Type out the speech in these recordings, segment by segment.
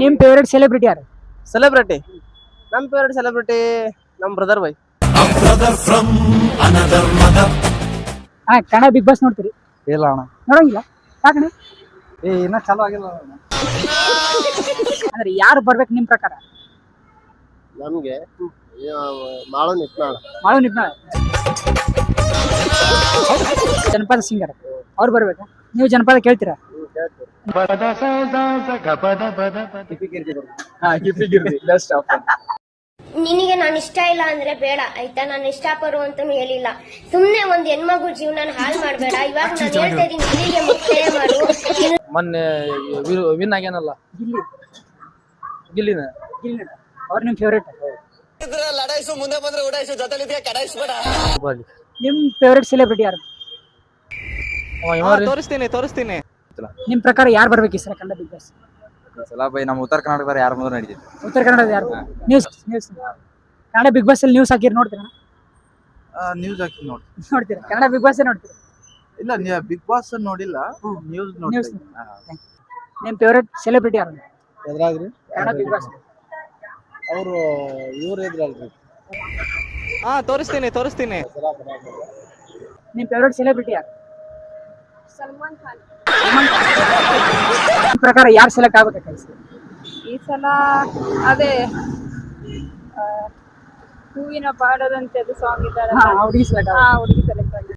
ನಿಮ್ favourite celebrity ಯಾರು? Celebrity ನಮ್ ಫೇವರೇಟ್ ಸೆಲೆಬ್ರಿಟಿ ನಮ್ brother bye. Kannada big boss ನೋಡ್ತೀರಿ? ಇಲ್ಲ ಅಣ್ಣ, ನೋಡಂಗಿಲ್ಲ. ಯಾಕಣ್ಣ? ಇನ್ನ ಚಾಲು ಆಗಿಲ್ಲ. ಅಂದ್ರೆ ಯಾರು ಬರ್ಬೇಕು ನಿಮ್ ಪ್ರಕಾರ? ನಮ್ಗೆ ಮಾಳು ನಿತ್ನಾಳ. ಮಾಳು ನಿಪ್ನಾಳ ಜನಪದ ಸಿಂಗರ್ ಅವ್ರು ಬರ್ಬೇಕಾ? ನೀವು ಜನಪದ ಕೇಳ್ತೀರಾ? ನಿನಗೆ ನಾನು ಇಷ್ಟ ಇಲ್ಲ ಅಂದ್ರೆ ಬೇಡ ಆಯ್ತಾ, ನಾನು ಇಷ್ಟಪಡು ಅಂತ ಹೇಳಿಲ್ಲ. ಸುಮ್ನೆ ಒಂದ್ ಹೆಣ್ಮಗು ಜೀವನ ಹಾಳು ಮಾಡ್ಬೇಡ. ಇವಾಗ ನಾನು ಹೇಳ್ತಾ ಇದೀನಿ, ಇಲ್ಲಿಗೆ ಮುಕ್ತಾಯ ಮಾಡು. ಮೊನ್ನೆ ವಿನ್ ಆಗ್ಯಾನಲ್ಲ ಗಿಲ್ಲಿ. ಗಿಲ್ಲಿನ. ಗಿಲ್ಲಿ ಅವ್ರು ನಿಮ್ ಫೇವರೇಟ್? ಮುಂದೆ ಬಂದ್ರೆ ಉಡಾಯಿಸು, ಜೊತೆಲಿದ್ಯಾ ಕಡಾಯಿಸ್ಬೇಡ. ನಿಮ್ ಫೇವರೇಟ್ ಸೆಲೆಬ್ರಿಟಿ ಯಾರು? ತೋರಿಸ್ತೀನಿ. ನಿಮ್ ಪ್ರಕಾರ ಯಾರು ಬರ್ಬೇಕು ಈ ಸಲ ಕನ್ನಡ ಬಿಗ್ ಬಾಸ್? ಬೈ ನಮ್ಮ ಉತ್ತರ ಕರ್ನಾಟಕದ ಯಾರು ಮುಂದೆ ನಡೀತಿದೆ? ಉತ್ತರ ಕನ್ನಡದ ಯಾರು? ನ್ಯೂಸ್ ಕನ್ನಡ ಬಿಗ್ ಬಾಸ್ ಅಲ್ಲಿ ನ್ಯೂಸ್ ಹಾಕಿರ್ ನೋಡ್ತೀರಾ? ನ್ಯೂಸ್ ಹಾಕಿ ನೋಡ್ತೀರಾ? ಕನ್ನಡ ಬಿಗ್ ಬಾಸ್ ನೋಡ್ತೀರಾ? ಇಲ್ಲ, ಬಿಗ್ ಬಾಸ್ ನೋಡಿಲ್ಲ, ನ್ಯೂಸ್ ನ್ಯೂಸ್. ನಿಮ್ ಫೇವರೇಟ್ ಸೆಲೆಬ್ರಿಟಿ ಯಾರು ಎದ್ರಾಗ್ರಿ? Kannada big boss? ಅವರು ಇವ್ರು ಇದ್ರಲ್ರಿ. ತೋರಿಸ್ತೀನಿ. ನಿಮ್ ಫೇವರೇಟ್ ಸೆಲೆಬ್ರಿಟಿ ಯಾರು? ಸಲ್ಮಾನ್ ಖಾನ್. ನಿಮ್ ಪ್ರಕಾರ ಯಾರು ಸೆಲೆಕ್ಟ್ ಆಗ್ಬೇಕು ಈ ಸಲ ಅದೇ ಹೂವಿನ ಬಾಡದಂತೆ ಅದು ಸಾಂಗ್ ಇದ್ದಾರೆ. ಹುಡುಗಿ ಸೆಲೆಕ್ಟ್ ಹುಡುಗಿ ಸೆಲೆಕ್ಟ್ ಆಗಿದೆ.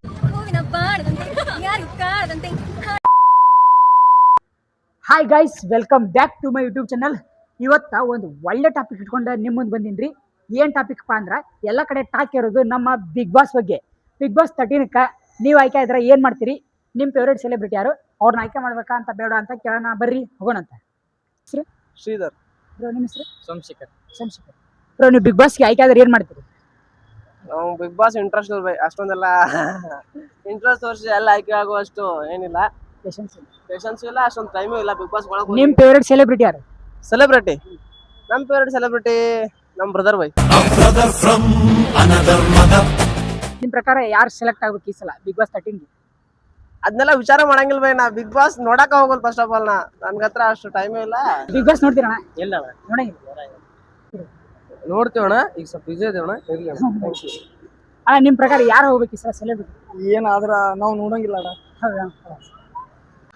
Hi guys, welcome back to my YouTube channel. ಇವತ್ತ ಒಂದು ಒಳ್ಳೆ ಟಾಪಿಕ್ ಇಟ್ಕೊಂಡು ನಿಮ್ಮ ಮುಂದೆ ಬಂದಿನ್ರಿ. ಏನ್ ಟಾಪಿಕ್ ಅಂದ್ರೆ ಎಲ್ಲ ಕಡೆ ಟಾಕ್ ಇರೋದು ನಮ್ಮ ಬಿಗ್ ಬಾಸ್ ಬಗ್ಗೆ. ಬಿಗ್ ಬಾಸ್ 13ಕ್ಕೆ ನೀವು ಆಯ್ಕೆ ಇದ್ರೆ ಏನ್ ಮಾಡ್ತೀರಿ? ನಿಮ್ ಫೇವರೇಟ್ ಸೆಲೆಬ್ರಿಟಿ ಯಾರು? ಅವ್ರನ್ನ ಆಯ್ಕೆ ಮಾಡ್ಬೇಕಾ ಅಂತ ಬೇಡ ಅಂತ ಕೇಳೋಣ, ಬರ್ರಿ ಹೋಗೋಣ ಅಂತ. ಹೆಸರು? ಶ್ರೀಧರ್. ಬ್ರೋ ನಿಮ್ಮ ಹೆಸರು? ಸೋಮಶೇಖರ್. ಬ್ರೋ ನೀವು ಬಿಗ್ ಬಾಸ್ಗೆ ಆಯ್ಕೆ ಆದ್ರೆ ಏನ್ ಮಾಡ್ತೀರಿ? ನಾವು ಬಿಗ್ ಬಾಸ್ ಇಂಟ್ರೆಸ್ಟ್ ಬೈ, ಅಷ್ಟೊಂದೆಲ್ಲ ಇಂಟ್ರೆಸ್ಟ್ ತೋರಿಸಿ ಎಲ್ಲ ಆಯ್ಕೆ ಆಗುವಷ್ಟು ಏನಿಲ್ಲ, ಪೇಷನ್ಸ್ ಇಲ್ಲ, ಅಷ್ಟೊಂದು ಟೈಮು ಇಲ್ಲ ಬಿಗ್ ಬಾಸ್ ಒಳಗೆ. ನಿಮ್ ಫೇವರೇಟ್ ಸೆಲೆಬ್ರಿಟಿ ಯಾರು? ಸೆಲೆಬ್ರಿಟಿ ನಮ್ ಫೇವರೇಟ್ ಸೆಲೆಬ್ರಿಟಿ ನಮ್ ಬ್ರದರ್ ಬೈ. ನಿಮ್ ಪ್ರಕಾರ ಯಾರು ಸೆಲೆಕ್ಟ್ ಆಗ್ಬೇಕು ಈ ಸಲ ಬಿಗ್ ಬಾಸ್ 13ಗೆ? ಅದನ್ನೆಲ್ಲ ವಿಚಾರ ಮಾಡಂಗಿಲ್ಲ ಬೈ. ನಾ ಬಿಗ್ ಬಾಸ್ ನೋಡಕ್ ಹೋಗಲ್. ಫಸ್ಟ್ ಆಫ್ ಆಲ್ ನನ್ಗ ಹತ್ರ ಅಷ್ಟು ಟೈಮೇ ಇಲ್ಲ. ಬಿಗ್ ಬಾಸ್ ನೋಡ್ತೀರಣ್ಣ? ಇಲ್ಲ ನೋಡಂಗಿಲ್ಲ. ನೋಡ್ತೀವಣ್ಣ, ಈಗ ಸ್ವಲ್ಪ ಬಿಜಿ ಇದೇವಣ್ಣ. ಅಣ್ಣ ನಿಮ್ ಪ್ರಕಾರ ಯಾರು ಹೋಗ್ಬೇಕು ಈ ಸಲ ಸೆಲೆಬ್ರಿಟಿ? ಏನಾದ್ರ ನಾವು ನೋಡಂಗಿಲ್ಲ ಅಣ್ಣ.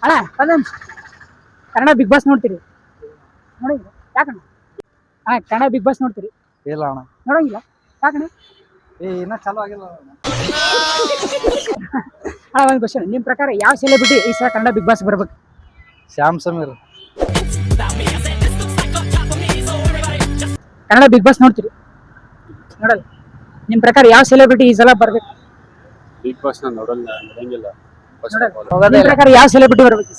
ಅಣ್ಣ ಒಂದ್ ಕನ್ನಡ ಬಿಗ್ ಬಾಸ್ ನೋಡ್ತೀರಿ? ನೋಡಂಗಿಲ್ಲ. ಯಾಕಣ್ಣ? ಕನ್ನಡ ಬಿಗ್ ಬಾಸ್ ನೋಡ್ತೀರಿ? ಇಲ್ಲ ಅಣ್ಣ, ನೋಡಂಗಿಲ್ಲ. ಯಾಕಣ್ಣ? ಇನ್ನ ಚಾಲು ಆಗಿಲ್ಲ. ಒಂದು ಕ್ವಶನ್, ನಿಮ್ ಪ್ರಕಾರ ಯಾವ ಸೆಲೆಬ್ರಿಟಿ ಈ ಸಲ ಕನ್ನಡ ಬಿಗ್ ಬಾಸ್ ಬರ್ಬೇಕು? ಶ್ಯಾಮ್ ಸಮೀರ್. ಕನ್ನಡ ಬಿಗ್ ಬಾಸ್ ನೋಡ್ತೀರಿ? ನೋಡಲ್ಲ. ನಿಮ್ ಪ್ರಕಾರ ಯಾವ ಸೆಲೆಬ್ರಿಟಿ ಈ ಸಲ ಬರ್ಬೇಕು? ಬಿಗ್ ಬಾಸ್ ನೋಡಂಗಿಲ್ಲ. ನಿಮ್ ಪ್ರಕಾರ ಯಾವ ಸೆಲೆಬ್ರಿಟಿ ಬರ್ಬೇಕು?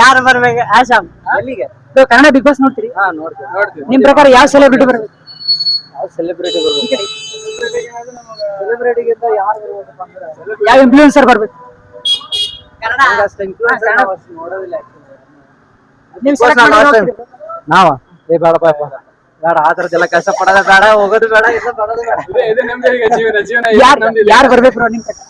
ಯಾರು ಬರ್ಬೇಕು? ಆಶಾಮ್. ಎಲ್ಲಿಗೆ? ಕನ್ನಡ ಬಿಗ್ ಬಾಸ್ ನೋಡ್ತೀರಿ? ನೋಡ್ತೀವಿ. ನಿಮ್ ಪ್ರಕಾರ ಯಾವ ಸೆಲೆಬ್ರಿಟಿ ಬರ್ಬೇಕು? ಸೆಲೆಬ್ರಿಟಿ ಬರ್ಬೇಕು. ಸೆಲೆಬ್ರಿಟಿಗಿಂತ ಯಾರು ಬರ್ಬೇಕು ಅಂದ್ರೆ ಯಾವ ಇನ್ಫ್ಲೂಯೆನ್ಸರ್ ಬರ್ಬೇಕು? ನೋಡೋದಿಲ್ಲ. ನಿಮ್ select ಮಾಡೋದು ಹೋಗ್ತೀರಿ? ನಾವ ಬೇಡಪ್ಪ, ಬೇಡ ಆ ಥರದ್ದೆಲ್ಲ ಕಷ್ಟ ಪಡೋದ ಬೇಡ, ಹೋಗೋದು ಬೇಡ, ಇಲ್ಲ ಬರೋದು ಬೇಡ. ಯಾರು ಬರ್ಬೇಕು bro ನಿಮ್ ಪ್ರಕಾರ?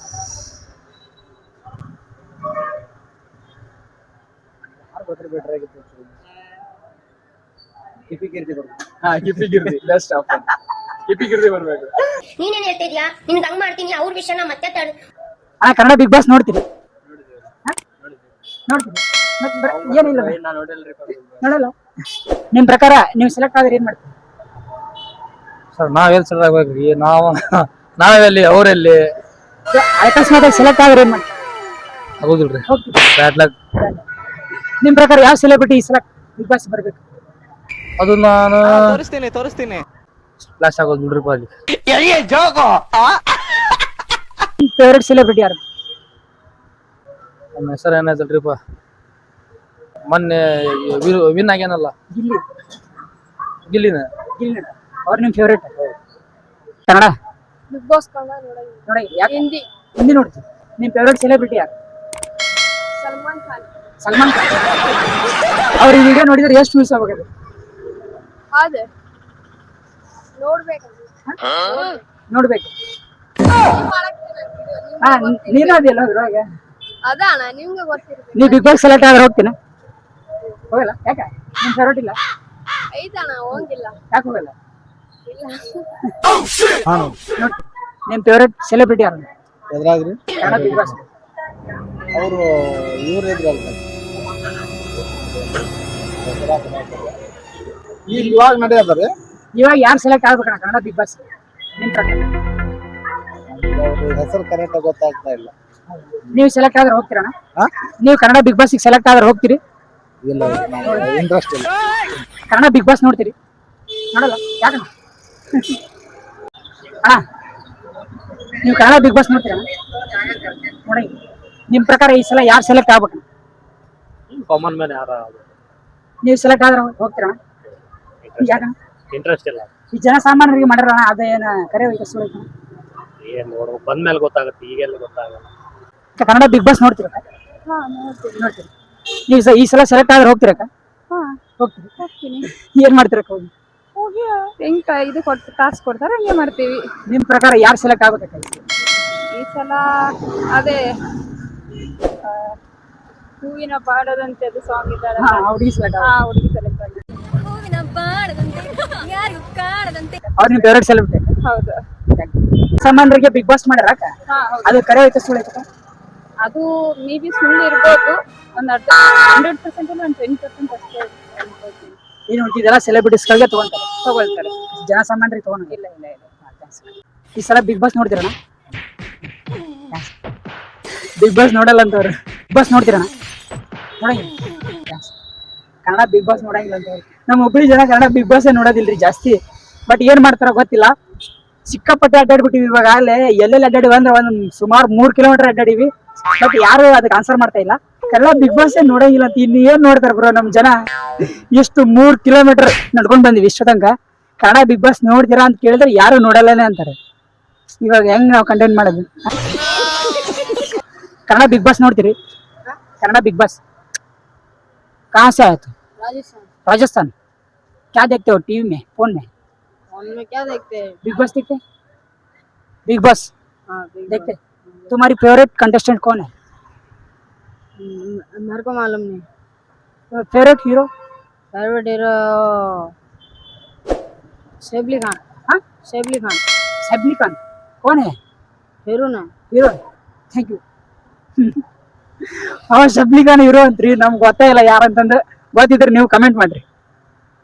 ನೀನೇನ್ ಹೇಳ್ತಿದ್ಯಾ? ನಿನ್ಗೆ ಹಂಗ್ ಮಾಡ್ತೀನಿ, ಅವ್ರ ವಿಷಯನ ಮತ್ತೆ ಕನ್ನಡ ಬಿಗ್ ಬಾಸ್ ನೋಡ್ತೀರಿ? ಏನಿಲ್ಲ ನೋಡಲ್ಲ. ನಿಮ್ ಪ್ರಕಾರ ನೀವು ಸೆಲೆಕ್ಟ್ ಆದ್ರೆ ಏನ್ ಮಾಡ್ತೀರಿ? ಸರ್ ನಾವೆಲ್ಲಿ ಸೆಲೆಕ್ಟ್ ಆಗ್ಬೇಕ್ರಿ? ನಾವೆಲ್ಲಿ ಅವ್ರೆಲ್ಲಿ? ಅಕಸ್ಮಾತ್ ಸೆಲೆಕ್ಟ್ ಆದ್ರೆ ಏನ್ ಮಾಡ್ತೀರಿ? ಆಗೋದಿಲ್ರಿ, ಬ್ಯಾಡ್ ಲಕ್. ನಿಮ್ ಪ್ರಕಾರ ಯಾವ ಸೆಲೆಬ್ರಿಟಿ ಈ ಸಲ ಬಿಗ್ ಬಾಸ್ ಬರ್ಬೇಕು? ಅದು ನಾನು ತೋರಿಸ್ತೀನಿ. ಫ್ಲಾಶ್ ಆಗೋದು ಬಿಡ್ರಿಪ್ಪ ಅಲ್ಲಿ. ನಿಮ್ ಫೇವರೇಟ್ ಸೆಲೆಬ್ರಿಟಿ ಯಾರು? ನಮ್ಮ ಹೆಸರು ಏನಾಯ್ತಲ್ರಿಪ್ಪ, ಮೊನ್ನೆ ವಿನ್ ಆಗ್ಯಾನಲ್ಲ ಗಿಲ್ಲಿ. ಗಿಲ್ಲಿನ. ಅವ್ರು ನಿಮ್ favourite? Kannada big boss Kannada ನೋಡಂಗಿಲ್ಲ. ನೋಡಿ ಯಾಕೆ? ಹಿಂದಿ ನೋಡ್ತೀವಿ. ನಿಮ್ ಫೇವರೇಟ್ ಸೆಲೆಬ್ರಿಟಿ ಯಾರು? ಸಲ್ಮಾನ್ ಖಾನ್. ಅವ್ರ ಈ ವಿಡಿಯೋ ನೋಡಿದ್ರೆ ಎಷ್ಟು ವ್ಯೂಸ್ ಆಗ್ಬೇಕು? ಅದೇ ನೋಡ್ಬೇಕು. ನೀನು ಅದಿಲ್ಲ ಅದ್ರೊಳಗೆ. ಅದಣ್ಣ ನಿಮ್ಗೆ ಗೊತ್ತಿರುತ್ತೆ. ನೀ ಬಿಗ್ ಬಾಸ್ ಸೆಲೆಕ್ಟ್ ಆದ್ರೆ ಹೋಗ್ತೀನ? ಹೋಗಲ್ಲ. ಯಾಕೆ? ನಿಮ್ ಫೇವ್ರೇಟ್ ಇಲ್ಲ? ಐತಣ್ಣ ಹೋಗಿಲ್ಲ. ಯಾಕೆ ಹೋಗಲ್ಲ? ಇಲ್ಲ. ನೋಡಿ, ನಿಮ್ ಫೇವ್ರೇಟ್ ಸೆಲೆಬ್ರಿಟಿ ಯಾರು? ಎದ್ರಾಗ್ರಿ ಕನ್ನಡ ಬಿಗ್ ಬಾಸ್. ಅವರು ಇವ್ರು ಇದ್ರಲ್ಲ ಈಗ ಇವಾಗ ನಡೆಯದ್ರಿ. ಇವಾಗ ಯಾರು ಸೆಲೆಕ್ಟ್ ಆಗ್ಬೇಕಣ್ಣ ಕನ್ನಡ ಬಿಗ್ ಬಾಸ್ ನಿಮ್ ಪ್ರಕಾರ? ಅವ್ರ ಹೆಸರು ಕರೆಕ್ಟ್ ಗೊತ್ತಾಗ್ತಾ ಇಲ್ಲ. ನೀವು ಸೆಲೆಕ್ಟ್ ಆದ್ರೆ ಹೋಗ್ತೀರಣ್ಣ? ಹಾ? ನೀವು ಕನ್ನಡ ಬಿಗ್ ಬಾಸ್ ಸೆಲೆಕ್ಟ್ ಆದ್ರೆ ಹೋಗ್ತೀರಿ? ಇಲ್ಲ ಇಂಟ್ರೆಸ್ಟ್ ಇಲ್ಲ. ಕನ್ನಡ ಬಿಗ್ ಬಾಸ್ ನೋಡ್ತೀರಿ? ನೋಡಲ್ಲ ಯಾಕಣ್ಣ? ಅಣ್ಣ ನೀವು ಕನ್ನಡ ಬಿಗ್ ಬಾಸ್ ನೋಡ್ತೀರಣ್ಣ? ನೋಡಿ, ನಿಮ್ ಪ್ರಕಾರ ಈ ಸಲ ಯಾರು ಸೆಲೆಕ್ಟ್ ಆಗ್ಬೇಕು? ಕಾಮನ್ ಮ್ಯಾನ್ ಯಾರ ನೀವು ಸೆಲೆಕ್ಟ್ ಆದ್ರೆ ಹೋಗ್ತೀರಣ್ಣ? ಯಾಕಣ್ಣ? ಇಂಟ್ರೆಸ್ಟ್ ಇಲ್ಲ. ಈ ಜನಸಾಮಾನ್ಯರಿಗೆ ಮಾಡಿರೋಣ ಅದೇನ ಕರೆ ಸುಳ್ಳು ಐತಣ್ಣ? ಏನ್ ನೋಡ್ಬೇಕು ಬಂದ್ಮೇಲೆ ಗೊತ್ತಾಗುತ್ತೆ, ಈಗೆಲ್ಲ ಗೊತ್ತಾಗಲ್ಲ. ಕನ್ನಡ ಬಿಗ್ ಬಾಸ್ ನೋಡ್ತೀರ? ಹಾ ನೋಡ್ತೀನಿ. ನೋಡ್ತೀರಿ. ನೀವು ಈ ಸಲ ಸೆಲೆಕ್ಟ್ ಆದ್ರೆ ಹೋಗ್ತೀರಕ್ಕ? ಹಾ ಹೋಗ್ತೀರಿ. ಹೋಗ್ತೀನಿ. ಏನ್ ಮಾಡ್ತೀರಕ್ಕ ಹೋಗಿ? ಹೋಗಿ ಹೆಂಗ್ ಇದು ಕಾಸು ಕೊಡ್ತಾರೆ ಹಂಗೆ ಮಾಡ್ತೀವಿ. ನಿಮ್ ಪ್ರಕಾರ ಯಾರು ಸೆಲೆಕ್ಟ್ ಆಗ್ಬೇಕಕ್ಕ? ಈ ಸಲ ಅದೇ ಹೂವಿನ ಬಾಡದಂತೆ ಅದು ಸಾಂಗ್ ಇದ್ದಾರೆ. ಹುಡುಗಿ ಸೆಲೆಕ್ಟ್ ಹುಡುಗಿ ಸೆಲೆಕ್ಟ್ ಆಗಿ. ಅವ್ರು ನಿಮ್ ಫೇವ್ರೇಟ್ ಸೆಲೆಬ್ರಿಟಿ? ಹೌದು. ಸಾಮಾನ್ಯರಿಗೆ ಬಿಗ್ ಬಾಸ್ ಮಾಡ್ಯಾರಕ್ಕ? ಹಾ ಹೌದು. ಅದು ಕರೆ ಐತೆ ಸುಳ್ಳು ಐತಕ್ಕ? ಅದು ಮೇ ಬಿ ಸುಳ್ಳು ಇರ್ಬೋದು. ಒಂದು 100% ಇಲ್ಲ, ಒಂದು 10% ಅಷ್ಟೇ ಅನ್ಕೋತೀನಿ. ಏನು ಇದೆಲ್ಲ ಸೆಲೆಬ್ರಿಟೀಸ್ಗಳಿಗೆ ತಗೊಳ್ತಾರೆ, ಜನಸಾಮಾನ್ಯರಿಗೆ ತಗೊಂಡು. ಇಲ್ಲ ಇಲ್ಲ ಇಲ್ಲ. ಈ ಸಲ ಬಿಗ್ ಬಾಸ್ ನೋಡ್ತೀರಣ್ಣ? ಬಿಗ್ ಬಾಸ್ ನೋಡಲ್ಲ ಅಂತವ್ರು. ಬಿಗ್ ಬಾಸ್ ನೋಡ್ತೀರಣ್ಣ? ನೋಡಂಗಿಲ್ಲ. ಕನ್ನಡ ಬಿಗ್ ಬಾಸ್ ನೋಡಂಗಿಲ್ಲ ಅಂತವ್ರು. ನಮ್ಮ ಹುಬ್ಳಿ ಜನ ಕನ್ನಡ ಬಿಗ್ ಬಾಸ್ ನೋಡೋದಿಲ್ರಿ ಜಾಸ್ತಿ. ಬಟ್ ಏನ್ ಮಾಡ್ತಾರ ಗೊತ್ತಿಲ್ಲ, ಸಿಕ್ಕಾಪಟ್ಟೆ ಅಡ್ಡಾಡ್ಬಿಟ್ಟಿವಿ. ಇವಾಗ ಅಲ್ಲೇ ಎಲ್ಲೆಲ್ಲಿ ಅಡ್ಡಾಡಿವಿ ಅಂದ್ರೆ ಒಂದ್ ಸುಮಾರು 3 ಕಿಲೋಮೀಟರ್ ಅಡ್ಡಾಡಿವಿ. ಬಟ್ ಯಾರು ಅದಕ್ಕೆ ಆನ್ಸರ್ ಮಾಡ್ತಾ ಇಲ್ಲ. ಕನ್ನಡ ಬಿಗ್ ಬಾಸ್ ನೋಡಂಗಿಲ್ಲ ಅಂತ ಇನ್ನು ಏನ್ ನೋಡ್ತಾರ ಬ್ರೋ ನಮ್ ಜನ? ಎಷ್ಟು 3 ಕಿಲೋಮೀಟರ್ ನಡ್ಕೊಂಡ್ ಬಂದಿವಿ ಇಷ್ಟ ತನಕ. ಕನ್ನಡ ಬಿಗ್ ಬಾಸ್ ನೋಡ್ತೀರಾ ಅಂತ ಕೇಳಿದ್ರೆ ಯಾರು ನೋಡಲ್ಲೇ ಅಂತಾರೆ. ಇವಾಗ ಹೆಂಗ್ ನಾವು ಕಂಟೆಂಟ್ ಮಾಡೋದು? ಕನ್ನಡ ಬಿಗ್ ಬಾಸ್ ನೋಡ್ತೀರಿ? कन्नड़ा बिग बॉस कहाँ से आए थे? राजस्थान। क्या देखते हो टीवी में, फोन में? फोन में क्या देखते हैं? बिग बॉस देखते? बिग बॉस हाँ देखते? तुम्हारी फेवरेट कंटेस्टेंट कौन है? मेरे को मालूम नहीं। Favourite hero? Favourite hero Saif Ali Khan. हाँ, सैफली खान। सैफली खान कौन है? हीरो ना। हीरो। Thank you. ಅವ ಶಬ್ಲಿ ಖಾನ್ ಹೀರೋ ಅಂತ್ರಿ, ನಮ್ಗೆ ಗೊತ್ತೇ ಇಲ್ಲ ಯಾರಂತಂದ್ರೆ. ಗೊತ್ತಿದ್ರೆ ನೀವು ಕಮೆಂಟ್ ಮಾಡ್ರಿ.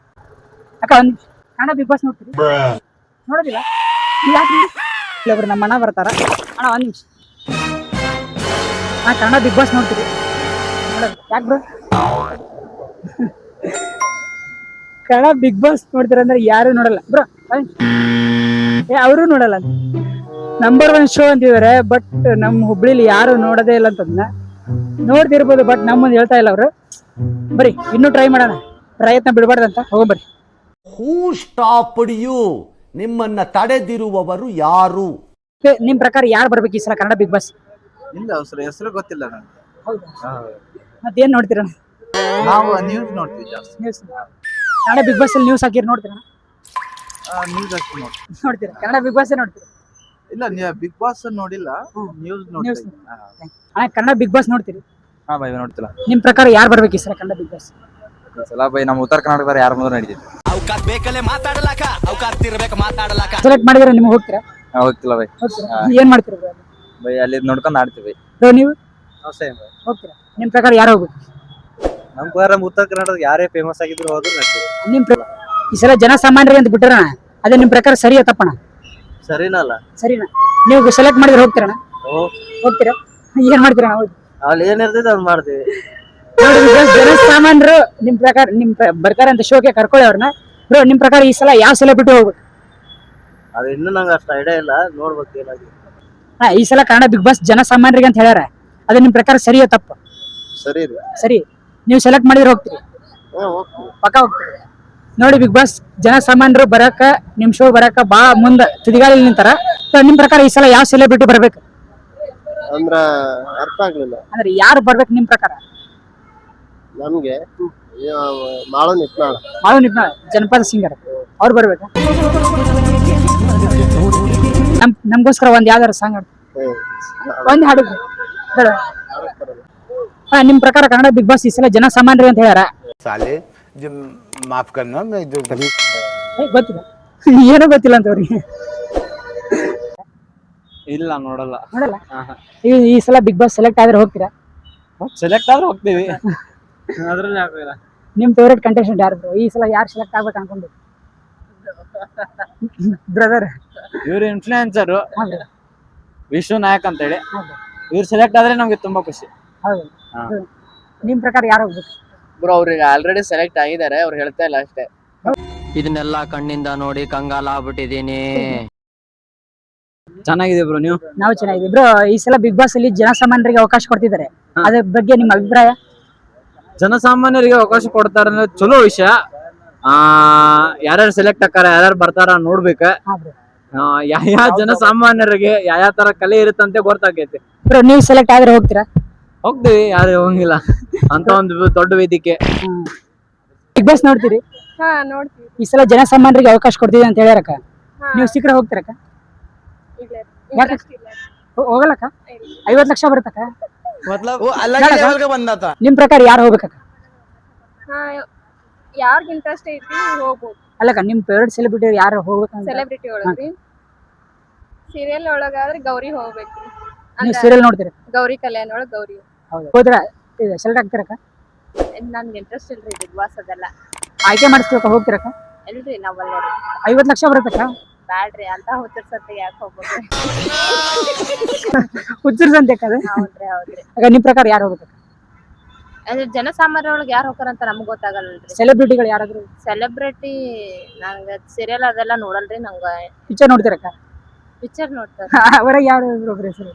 ಅಕ್ಕ ಒಂದ್ ಕನ್ನಡ ಬಿಗ್ ಬಾಸ್ ನೋಡ್ತೀರಿ? ನೋಡೋದಿಲ್ಲ? ಯಾಕೆ? ಇಲ್ಲೊಬ್ರು ನಮ್ಮ ಅಣ್ಣ ಬರ್ತಾರ. ಅಣ್ಣ ಒಂದ್ ನಿಮಿಷ. ನಾ ಕನ್ನಡ ಬಿಗ್ ಬಾಸ್ ನೋಡ್ತೀರಿ? ನೋಡೋದು ಯಾಕೆ ಬ್ರೋ? ಕನ್ನಡ ಬಿಗ್ ಬಾಸ್ ನೋಡ್ತೀರಂದ್ರೆ ಯಾರು ನೋಡಲ್ಲ ಬ್ರೋ. ಅವರು ನೋಡಲ್ಲ. ನಂಬರ್ 1 ಶೋ ಅಂತಿದ್ದಾರೆ, ಬಟ್ ನಮ್ಮ ಹುಬ್ಳಿಲಿ ಯಾರು ನೋಡೋದೇ ಇಲ್ಲ ಅಂತಂದ. ನೋಡ್ತಿರ್ಬೋದು, ಬಟ್ ನಮ್ಮಂದ್ ಹೇಳ್ತಾ ಇಲ್ಲ ಅವರು. ಬರೀ ಇನ್ನೂ ಟ್ರೈ ಮಾಡೋಣ, ಪ್ರಯತ್ನ ಬಿಡಬಾರ್ದಂತ. ಹೋಗ್ಬರ್ರಿ. ಹೂ ಸ್ಟಾಪ್ಡ್ ಯು? ನಿಮ್ಮನ್ನ ತಡೆದಿರುವವರು ಯಾರು? ನಿಮ್ ಪ್ರಕಾರ ಯಾರು ಬರ್ಬೇಕು ಈ ಸಲ ಕನ್ನಡ ಬಿಗ್ ಬಾಸ್? ಇಲ್ಲ ಹೆಸರು ಗೊತ್ತಿಲ್ಲ ನನಗೆ. ಹೌದಾ? ಮತ್ತೇನ್ ನೋಡ್ತೀರ? ನಾವು ನ್ಯೂಸ್ ನೋಡ್ತೀವಿ ಜಾಸ್ತಿ. ನ್ಯೂಸ್. ಕನ್ನಡ ಬಿಗ್ ಬಾಸ್ ಅಲ್ಲಿ ನ್ಯೂಸ್ ಹಾಕಿರ್ ನೋಡ್ತೀರ? ನ್ಯೂಸ್ ಅಷ್ಟು ನೋಡ್ತೀವಿ. ನೋಡ್ತೀರ? ಕನ್ನಡ ಬಿಗ್ ಬಾಸ್ ನೋಡ್ತೀರ? ಇಲ್ಲ ಬಿಗ್ ಬಾಸ್ ನೋಡಿಲ್ಲ, ನ್ಯೂಸ್ ನ್ಯೂಸ್. ನೋಡ್ತೀವಿ. ಕನ್ನಡ ಬಿಗ್ ಬಾಸ್ ನೋಡ್ತೀರಿ? ಹಾ ಬೈ ನೋಡ್ತಿಲ್ಲ. ನಿಮ್ ಪ್ರಕಾರ ಯಾರು ಬರ್ಬೇಕು ಈ ಸಲ ಕನ್ನಡ ಬಿಗ್ ಬಾಸ್? ಸಲ ಬೈ ನಮ್ಮ ಉತ್ತರ ಕರ್ನಾಟಕದವ್ರು ಯಾರು ಮುಂದೆ ನಡೀತೈತಿ. ಅವಕಾಶ ಬೇಕಲ್ಲೇ ಮಾತಾಡಲಾಕ, ಅವಕಾಶ ಇರ್ಬೇಕು ಮಾತಾಡಲಾಕ. ಸೆಲೆಕ್ಟ್ ಮಾಡಿದ್ರೆ ನಿಮ್ಗೆ ಹೋಗ್ತೀರಾ? ಹೋಗ್ತಿಲ್ಲ ಬೈ. ಹೋಗ್ತೀರಾ? ಏನ್ ಮಾಡ್ತೀರ ಬೈ ಅಲ್ಲಿ ನೋಡ್ಕೊಂಡು ಆಡ್ತೀವಿ. ನೀವು ಹೋಗ್ತೀರಾ? ನಿಮ್ ಪ್ರಕಾರ ಯಾರು ಹೋಗ್ಬೇಕು? ನಮ್ಮ ಉತ್ತರ ಕರ್ನಾಟಕದ ಯಾರೇ ಫೇಮಸ್ ಆಗಿದ್ರು ಹೋದ್ರು ನಡ್ತೀವಿ. ನಿಮ್ ಈ ಸಲ ಜನಸಾಮಾನ್ಯರಿಗೆ ಅಂತ ಬಿಟ್ಟರಣ, ಅದೇ ನಿಮ್ ಪ್ರಕಾರ ಸರಿಯಾ ತಪ್ಪಣ? ಸರಿನಲ್ಲ. ಸರಿನಾ? ನೀವು ಸೆಲೆಕ್ಟ್ ಮಾಡಿದ್ರೆ ಹೋಗ್ತೀರಣ? ಹೋಗ್ತೀರಾ? ಏನ್ ಮಾಡ್ತೀರಣ ಹೋಗಿ? ಅಲ್ಲಿ ಏನ್ ಇರ್ತೈತೆ ಅದ್ ಮಾಡ್ತೀವಿ. ಜನಸಾಮಾನ್ಯರು ನಿಮ್ ಪ್ರಕಾರ ಬರ್ತಾರೆ ಅಂತ ಶೋಗೆ ಕರ್ಕೊಳ್ಳಿ ಅವ್ರನ್ನ. ಬ್ರೋ ನಿಮ್ ಪ್ರಕಾರ ಈ ಸಲ ಯಾವ ಸೆಲೆಬ್ರಿಟಿ ಹೋಗ್ಬೇಕು? ಅದು ಇನ್ನೂ ನಂಗೆ ಅಷ್ಟು ಐಡಿಯಾ ಇಲ್ಲ, ನೋಡ್ಬೇಕು ಏನಾಗಿದೆ. ಈ ಸಲ ಕನ್ನಡ ಬಿಗ್ ಬಾಸ್ ಜನಸಾಮಾನ್ಯರಿಗೆ ಅಂತ ಹೇಳ್ಯಾರ, ಅದೇ ನಿಮ್ ಪ್ರಕಾರ ಸರಿಯಾ ತಪ್ಪ? ಸರಿ ಇದೆ. ಸರಿ. ನೀವು ಸೆಲೆಕ್ಟ್ ಮಾಡಿದ್ರೆ ಹೋಗ್ತೀರಿ? ಪಕ್ಕ ಹೋಗ್ತೀರಿ. ನೋಡಿ ಬಿಗ್ ಬಾಸ್ ಜನಸಾಮಾನ್ಯರು ಬರಕ, ನಿಮ್ ಶೋ ಬರಕ ಬಾಳ ಮುಂದ ತುದಿಗಾಲಲ್ಲಿ ನಿಂತಾರ. ನಿಮ್ ಪ್ರಕಾರ ಈ ಸಲ ಯಾವ ಸೆಲೆಬ್ರಿಟಿ ಬರ್ಬೇಕು? ಅಂದ್ರ ಅರ್ಥ ಆಗ್ಲಿಲ್ಲ. ಅಂದ್ರೆ ಯಾರು ಬರ್ಬೇಕು ನಿಮ್ ಪ್ರಕಾರ? ನಮ್ಗೆ ಮಾಳು ನಿತ್ನಾಳ. ಮಾಳು ನಿತ್ನಾಳ ಜನಪದ ಸಿಂಗರ್, ಅವ್ರು ಬರ್ಬೇಕಾ? ನಮ್ಗೋಸ್ಕರ ಒಂದ್ ಯಾವ್ದಾರು ಸಾಂಗ್ ಹಾಡು, ಒಂದ್ ಹಾಡು ಬೇಡ? ನಿಮ್ ಪ್ರಕಾರ ಕನ್ನಡ ಬಿಗ್ ಬಾಸ್ ಈ ಸಲ ಜನಸಾಮಾನ್ಯರು ಅಂತ ಹೇಳ್ಯಾರ, ಸಾಲೆ माफ करना मैं जो कभी ಗೊತ್ತಿಲ್ಲ ಏನೋ ಗೊತ್ತಿಲ್ಲ ಅಂತ ಅವ್ರಿಗೆ ಇಲ್ಲ ನೋಡಲ್ಲ. ನೋಡಲ್ಲ. ಈ ಸಲ ಬಿಗ್ ಬಾಸ್ ಸೆಲೆಕ್ಟ್ ಆದ್ರೆ ಹೋಗ್ತೀರಾ? ಸೆಲೆಕ್ಟ್ ಆದ್ರೆ ಹೋಗ್ತೀವಿ. ಅದ್ರಲ್ಲಿ ಆಗ್ಲಿಲ್ಲ. ನಿಮ್ ಫೇವ್ರೇಟ್ ಕಂಟೆಸ್ಟೆಂಟ್ ಯಾರು bro? ಈ ಸಲ ಯಾರು ಸೆಲೆಕ್ಟ್ ಆಗ್ಬೇಕು ಅನ್ಕೊಂಡು ಬ್ರದರ್? ಇವ್ರು ಇನ್ಫ್ಲೂಯೆನ್ಸರ್ ಹೌದು ವಿಶ್ವ ನಾಯಕ್ ಅಂತ ಹೇಳಿ. ಹೌದು ಇವ್ರು ಸೆಲೆಕ್ಟ್ ಆದ್ರೆ ನಮ್ಗೆ ತುಂಬಾ ಖುಷಿ. ಹೌದು. ಹಾ. ನಿಮ್ ಪ್ರಕಾರ ಯಾರು ಹೋಗ್ಬೇಕು? ಬ್ರೋ ಅವ್ರಿಗೆ ಆಲ್ರೆಡಿ ಸೆಲೆಕ್ಟ್ ಆಗಿದ್ದಾರೆ, ಅವ್ರು ಹೇಳ್ತಾ ಇಲ್ಲ ಅಷ್ಟೇ. ಇದನ್ನೆಲ್ಲ ಕಣ್ಣಿಂದ ನೋಡಿ ಕಂಗಾಲ ಆಗ್ಬಿಟ್ಟಿದೀನಿ. ಚೆನ್ನಾಗಿದೆ ಬ್ರೋ. ನೀವು? ನಾವು ಚೆನ್ನಾಗಿದ್ದೀವಿ ಬ್ರೋ. ಈ ಸಲ ಬಿಗ್ ಬಾಸ್ ಅಲ್ಲಿ ಜನಸಾಮಾನ್ಯರಿಗೆ ಅವಕಾಶ ಕೊಡ್ತಿದ್ದಾರೆ, ಅದ್ರ ಬಗ್ಗೆ ನಿಮ್ಮ ಅಭಿಪ್ರಾಯ? ಜನಸಾಮಾನ್ಯರಿಗೆ ಅವಕಾಶ ಕೊಡ್ತಾರ ಅನ್ನೋದು ಚಲೋ ವಿಷಯ. ಯಾರ್ಯಾರು ಸೆಲೆಕ್ಟ್ ಆಕಾರ, ಯಾರ್ಯಾರು ಬರ್ತಾರ ನೋಡ್ಬೇಕ. ಹಾ ಬ್ರೋ. ಯಾವ ಜನಸಾಮಾನ್ಯರಿಗೆ ಯಾವ ತರ ಕಲೆ ಇರುತ್ತಂತೆ ಗೊತ್ತಾಗೈತಿ. ಬ್ರೋ ನೀವು ಸೆಲೆಕ್ಟ್ ಆದ್ರೆ ಹೋಗ್ತೀರಾ? ಹೋಗ್ತೀವಿ, ಯಾರು ಹೋಗಿಲ್ಲ ಅಂತ ಒಂದು ದೊಡ್ಡ ವೇದಿಕೆ. ಬಿಗ್ ಬಾಸ್ ನೋಡ್ತೀರಿ? ಹಾ ನೋಡ್ತೀವಿ. ಈ ಸಲ ಜನಸಾಮಾನ್ಯರಿಗೆ ಅವಕಾಶ ಕೊಡ್ತಿದೆ ಅಂತ ಹೇಳ್ಯಾರಕ್ಕ, ನೀವು ಸಿಕ್ಕರೆ ಹೋಗ್ತೀರಕ್ಕ? ಇಲ್ಲ ಯಾಕೆ? interest ಇಲ್ಲ. ಹೋಗಲ್ಲಕ್ಕ? 50 ಲಕ್ಷ ಬರುತ್ತಕ್ಕ? वो अलग ही लेवल का बंदा था। ನಿಮ್ ಪ್ರಕಾರ ಯಾರು ಹೋಗ್ಬೇಕಕ್ಕ? ಹಾ ಯಾರ್ಗ್ ಇಂಟ್ರೆಸ್ಟ್ ಐತಿ ಹೋಗ್ಬೋದು. ಅಲ್ಲಕ್ಕ ನಿಮ್ ಫೇವ್ರೇಟ್ ಸೆಲೆಬ್ರಿಟಿ ಯಾರು ಹೋಗ್ಬೇಕಂತ? ಸೆಲೆಬ್ರಿಟಿ ಒಳಗ್ರಿ ಸೀರಿಯಲ್ ಒಳಗಾದ್ರೆ ಗೌರಿ ಹೋಗ್ಬೇಕ್ರಿ. ನೀವು ಸೀರಿಯಲ್ ನೋಡ್ತೀರಿ? ಗೌರಿ ಕಲ್ಯಾಣ ಒಳಗ್ ಗೌರಿ. ಹೌದು. ಹೋದ್ರ ಸೆಲೆಕ್ಟ್ ಆಗ್ತೀರಕ್ಕ? ನನ್ಗೆ ಇಂಟ್ರೆಸ್ಟ್ ಇಲ್ರಿ ಬಿಗ್ ಬಾಸ್ ಅದೆಲ್ಲ. ಆಯ್ಕೆ ಮಾಡಿಸ್ತೀವಕ್ಕ, ಹೋಗ್ತೀರಕ್ಕ? ಎಲ್ರಿ ನಾವಲ್ಲರಿ 50 ಲಕ್ಷ ಬರುತ್ತಕ್ಕ? ಬ್ಯಾಡ್ರಿ ಅಂತ ಹುಚ್ಚರ್ಸತ್ತೆ ಯಾಕೆ ಹೋಗ್ಬೇಕು. ಹುಚ್ಚರ್ಸಂತೆ ಕದೆ. ಹೌದ್ರಿ ಹೌದ್ರಿ. ಆಗ ನಿಮ್ ಪ್ರಕಾರ ಯಾರು ಹೋಗ್ಬೇಕಕ್ಕ? ಅದ್ರ ಜನಸಾಮಾನ್ಯ ಒಳಗೆ ಯಾರು ಹೋಗ್ತಾರಂತ ನಮ್ಗ್ ಗೊತ್ತಾಗಲ್ರಿ. ಸೆಲೆಬ್ರಿಟಿಗಳು ಯಾರಾದ್ರು? ಸೆಲೆಬ್ರಿಟಿ ನಂಗ ಸೀರಿಯಲ್ ಅದೆಲ್ಲ ನೋಡಲ್ರಿ. ನಂಗ ಪಿಕ್ಚರ್ ನೋಡ್ತೀರಕ್ಕ? ಪಿಕ್ಚರ್ ನೋಡ್ತಾರ. ಅವರಾಗ ಯಾರು ಒಬ್ರು ಹೆಸರು?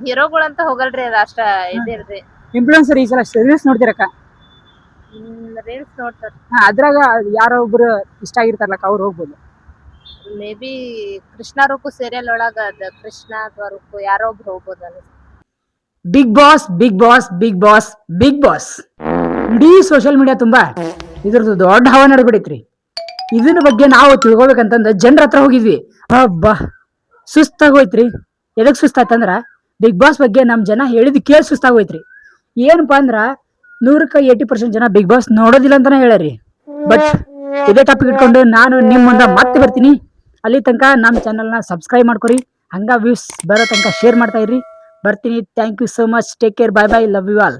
ಹೀರೋಗಳಂತ ಹೋಗಲ್ರಿ, ಅದ ಅಷ್ಟ ಇದಿಲ್ರಿ. ಇನ್ಫ್ಲೂಯೆನ್ಸರ್ ಈ ಸಲ ರೀಲ್ಸ್ ನೋಡ್ತೀರಕ್ಕ? ರೀಲ್ಸ್ ನೋಡ್ತಾರ. ಅದ್ರಾಗ ಯಾರೋ ಒಬ್ರು ಇಷ್ಟ ಆಗಿರ್ತಾರಲ್ಲಕ್ಕ, ಅವ್ರು ಹೋಗ್ಬೋದು. Maybe Krishna Rukku serial ಒಳಗ ಅದ ಕೃಷ್ಣ ಅಥವಾ ರುಕ್ಕು ಯಾರೋ ಒಬ್ರು ಹೋಗ್ಬೋದು ಅನ್ಸುತ್ತೆ. Bigg Boss Bigg Boss Bigg Boss Bigg Boss ಇಡೀ ಸೋಷಿಯಲ್ ಮೀಡಿಯಾ ತುಂಬಾ ಇದ್ರದ್ದು ದೊಡ್ಡ ಹವಾ ನಡ್ಬಿಡೈತ್ರಿ. ಇದ್ರ ಬಗ್ಗೆ ನಾವು ತಿಳ್ಕೊಬೇಕಂತಂದ ಜನರ ಹತ್ರ ಹೋಗಿದ್ವಿ. ಹಬ್ಬಾ ಸುಸ್ತಾಗೋಯ್ತ್ರಿ. ಎದಕ್ ಸುಸ್ತಾಯ್ತಂದ್ರ ಬಿಗ್ ಬಾಸ್ ಬಗ್ಗೆ ನಮ್ ಜನ ಹೇಳಿದ್ ಕೇಳಿ ಸುಸ್ತಾಗೋಯ್ತ್ರಿ. ಏನಪ್ಪಾ ಅಂದ್ರ 100ಕ್ಕೆ 80% ಜನ ಬಿಗ್ ಬಾಸ್ ನೋಡೋದಿಲ್ಲ ಅಂತಾನೆ ಹೇಳ್ಯಾರಿ. ಬಟ್ ಇದೇ ಟಾಪಿಕ್ ಇಟ್ಕೊಂಡು ನಾನು ನಿಮ್ ಮುಂದೆ ಮತ್ತೆ ಬರ್ತೀನಿ. ಅಲ್ಲಿ ತನಕ ನಮ್ಮ ಚಾನಲ್ನ ಸಬ್ಸ್ಕ್ರೈಬ್ ಮಾಡ್ಕೊರಿ, ಹಂಗ ವ್ಯೂಸ್ ಬರೋ ತನಕ ಶೇರ್ ಮಾಡ್ತಾ ಇರ್ರಿ. ಬರ್ತೀನಿ. Thank you so much. Take care. Bye bye. Love you all.